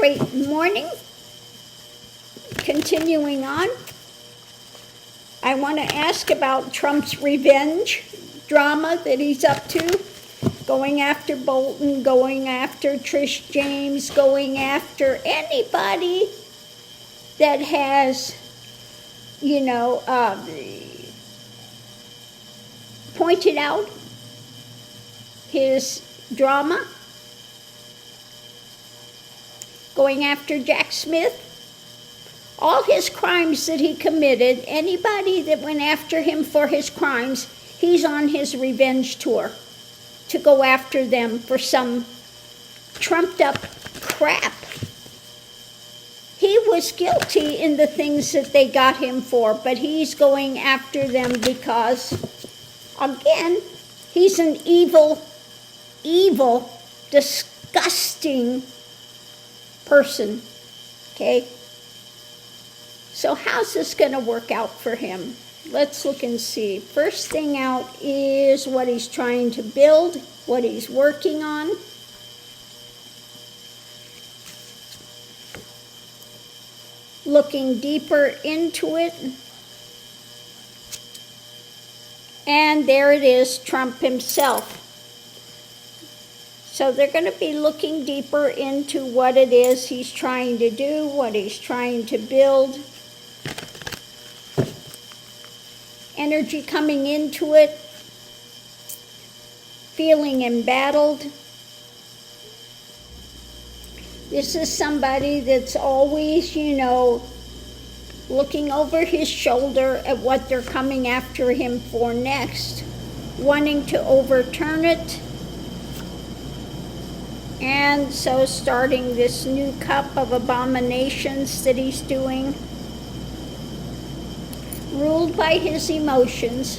Great morning. Continuing on, I want to ask about Trump's revenge drama that he's up to, going after Bolton, going after Trish James, going after anybody that has, pointed out his drama, going after Jack Smith, all his crimes that he committed. Anybody that went after him for his crimes, he's on his revenge tour to go after them for some trumped up crap. He was guilty in the things that they got him for, but he's going after them because, again, he's an evil, disgusting person, okay? So how's this going to work out for him? Let's look and see. First thing out is what he's trying to build, what he's working on. Looking deeper into it. And there it is, Trump himself. So they're going to be looking deeper into what it is he's trying to do, what he's trying to build. Energy coming into it, feeling embattled. This is somebody that's always, looking over his shoulder at what they're coming after him for next, wanting to overturn it. And so starting this new cup of abominations that he's doing, ruled by his emotions,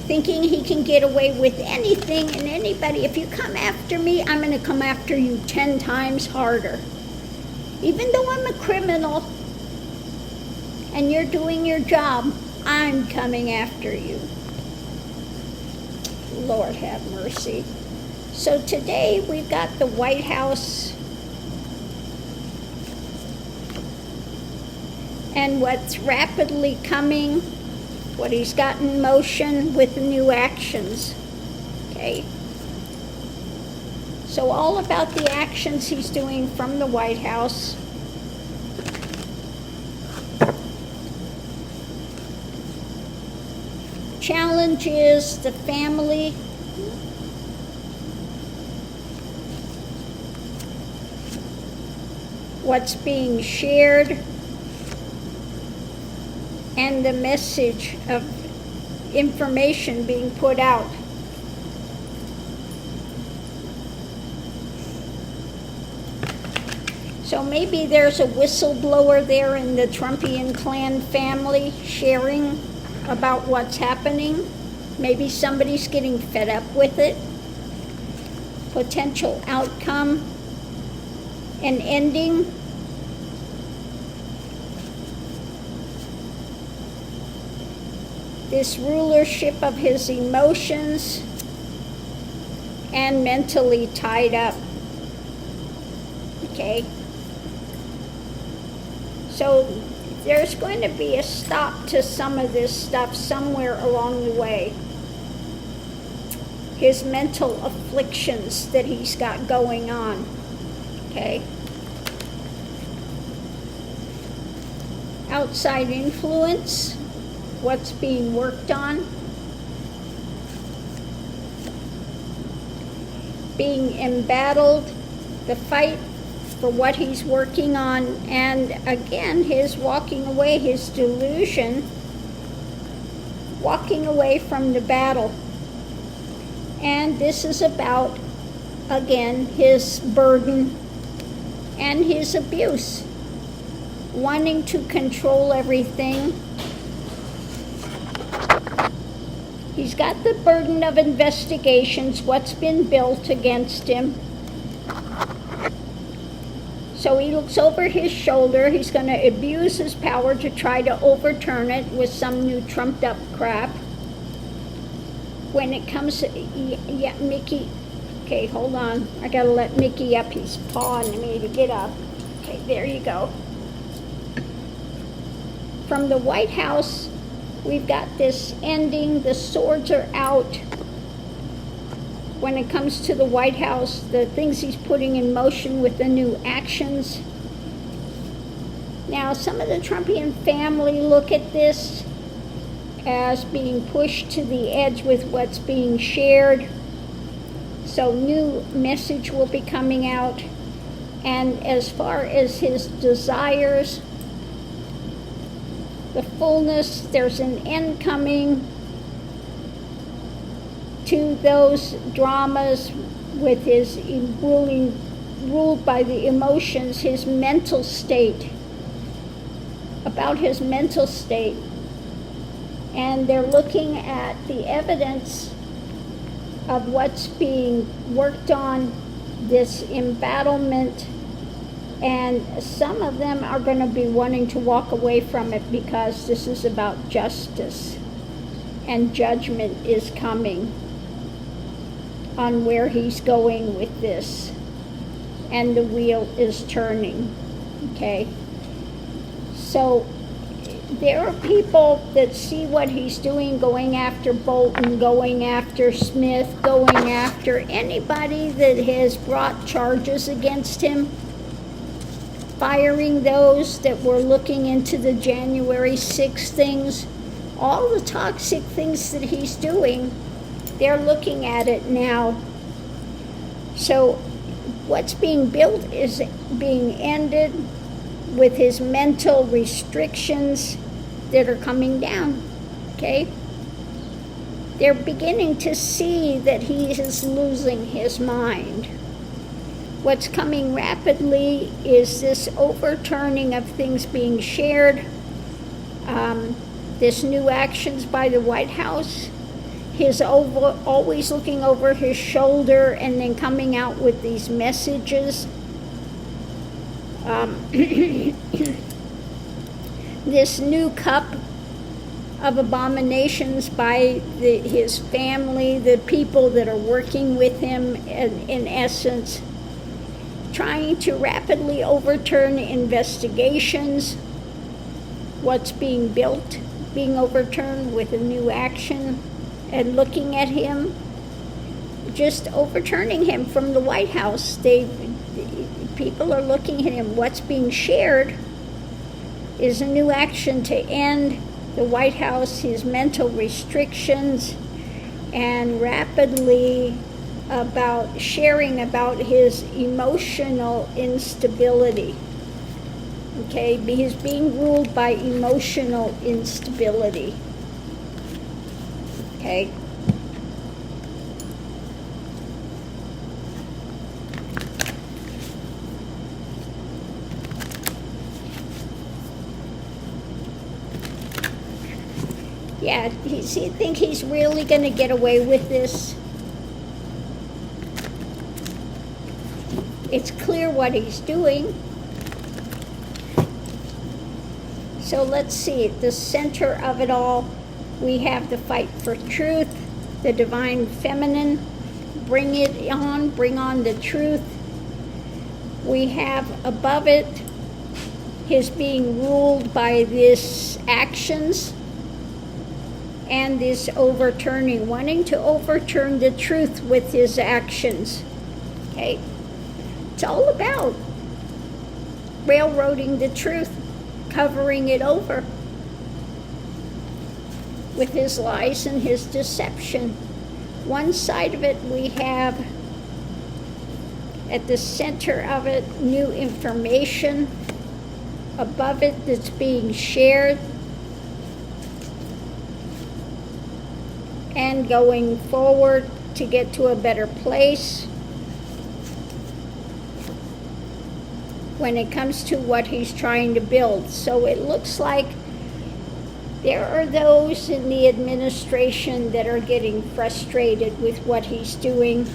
thinking he can get away with anything and anybody. If you come after me, I'm going to come after you 10 times harder. Even though I'm a criminal and you're doing your job, I'm coming after you. Lord have mercy. So today we've got the White House and what's rapidly coming, what he's got in motion with new actions, okay? So all about the actions he's doing from the White House. Challenge is the family. What's being shared, and the message of information being put out. So maybe there's a whistleblower there in the Trumpian clan family sharing about what's happening. Maybe somebody's getting fed up with it. Potential outcome, an ending. This rulership of his emotions and mentally tied up. Okay? So there's going to be a stop to some of this stuff somewhere along the way. His mental afflictions that he's got going on. Okay? Outside influence. What's being worked on, being embattled, the fight for what he's working on, and again, his walking away, his delusion, walking away from the battle. And this is about, again, his burden and his abuse, wanting to control everything. He's got the burden of investigations, what's been built against him. So he looks over his shoulder. He's going to abuse his power to try to overturn it with some new trumped up crap. When it comes to, yeah, Mickey, Okay, hold on. I gotta let Mickey up. He's pawing me to get up. Okay, there you go. From the White House, we've got this ending. The swords are out. When it comes to the White House, the things he's putting in motion with the new actions. Now, some of the Trumpian family look at this as being pushed to the edge with what's being shared. So new message will be coming out. And as far as his desires, the fullness, there's an end coming to those dramas with his ruled by the emotions, his mental state, about his mental state. And they're looking at the evidence of what's being worked on, this embattlement, and some of them are going to be wanting to walk away from it because this is about justice, and judgment is coming on where he's going with this, and the wheel is turning. Okay, so there are people that see what he's doing, going after Bolton, going after Smith, going after anybody that has brought charges against him, firing those that were looking into the January 6th things, all the toxic things that he's doing, they're looking at it now. So what's being built is being ended with his mental restrictions that are coming down, okay? They're beginning to see that he is losing his mind. What's coming rapidly is this overturning of things being shared, this new actions by the White House, his always looking over his shoulder and then coming out with these messages. This new cup of abominations by his family, the people that are working with him, in essence, trying to rapidly overturn investigations, what's being built, being overturned with a new action, and looking at him, just overturning him from the White House. People are looking at him. What's being shared is a new action to end the White House, his mental restrictions, and rapidly about sharing about his emotional instability. Okay, he's being ruled by emotional instability. Okay. Yeah, you think he's really going to get away with this? It's clear what he's doing. So let's see, the center of it all, we have the fight for truth, the divine feminine, bring it on, bring on the truth. We have above it his being ruled by these actions and this overturning, wanting to overturn the truth with his actions. Okay? It's all about railroading the truth, covering it over with his lies and his deception. One side of it we have, at the center of it, new information. Above it that's being shared. And going forward to get to a better place when it comes to what he's trying to build. So it looks like there are those in the administration that are getting frustrated with what he's doing.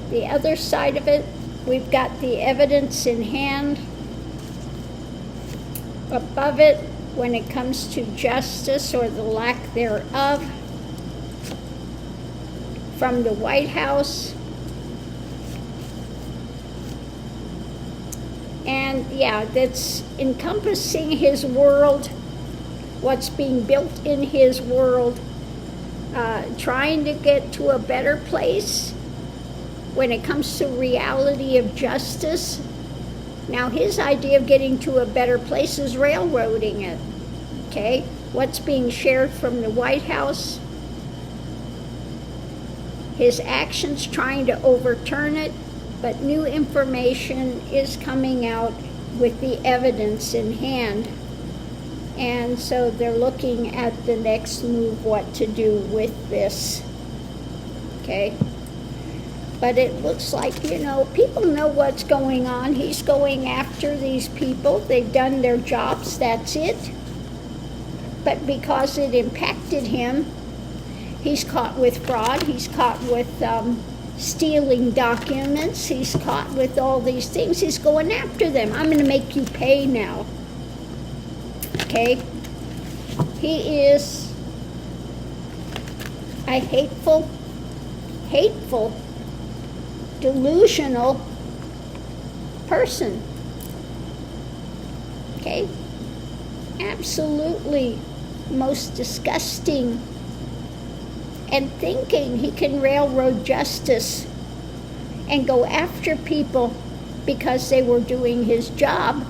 The other side of it, we've got the evidence in hand. Above it, when it comes to justice or the lack thereof, from the White House. And yeah, that's encompassing his world, what's being built in his world, trying to get to a better place when it comes to reality of justice. Now, his idea of getting to a better place is railroading it, okay? What's being shared from the White House, his actions trying to overturn it, but new information is coming out with the evidence in hand. And so they're looking at the next move, what to do with this, okay? But it looks like, you know, people know what's going on. He's going after these people. They've done their jobs, that's it. But because it impacted him, he's caught with fraud. He's caught with stealing documents. He's caught with all these things. He's going after them. I'm going to make you pay now. Okay? He is a hateful, delusional person. Okay? Absolutely most disgusting. And thinking he can railroad justice and go after people because they were doing his job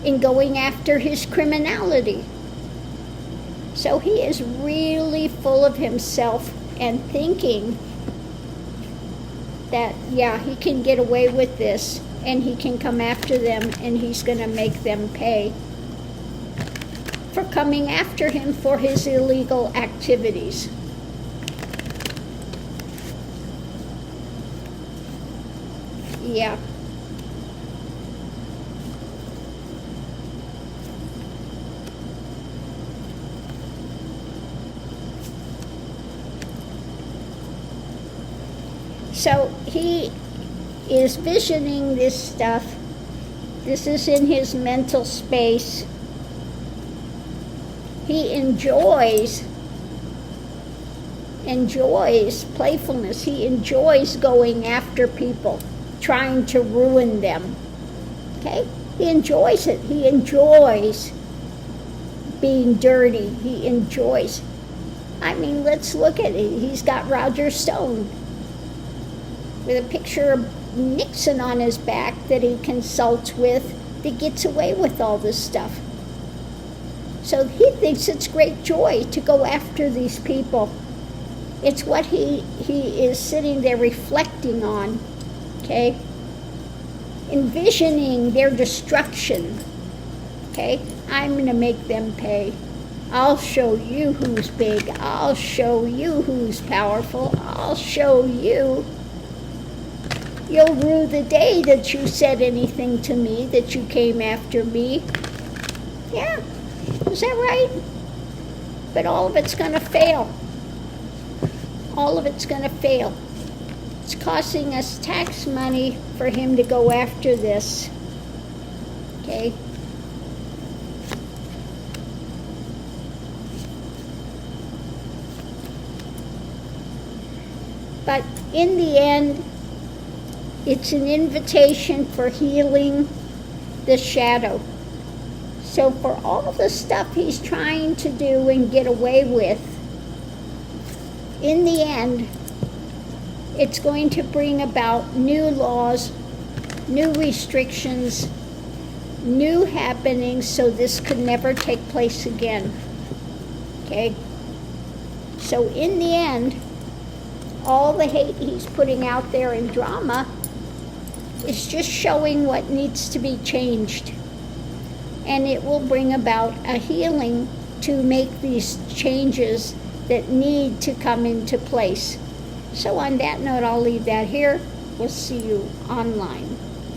in going after his criminality. So he is really full of himself and thinking that, yeah, he can get away with this and he can come after them and he's going to make them pay for coming after him for his illegal activities. Yeah. So he is visioning this stuff. This is in his mental space. He enjoys playfulness. He enjoys going after people, trying to ruin them. Okay? He enjoys it. He enjoys being dirty. He enjoys. I mean, let's look at it. He's got Roger Stone with a picture of Nixon on his back that he consults with, that gets away with all this stuff. So he thinks it's great joy to go after these people. It's what he is sitting there reflecting on, okay? Envisioning their destruction, okay? I'm going to make them pay. I'll show you who's big. I'll show you who's powerful. I'll show you. You'll rue the day that you said anything to me, that you came after me. Yeah, is that right? But all of it's going to fail. All of it's going to fail. It's costing us tax money for him to go after this. Okay? But in the end, it's an invitation for healing the shadow. So for all the stuff he's trying to do and get away with, in the end, it's going to bring about new laws, new restrictions, new happenings, so this could never take place again. Okay? So in the end, all the hate he's putting out there in drama is just showing what needs to be changed. And it will bring about a healing to make these changes that need to come into place. So on that note, I'll leave that here. We'll see you online.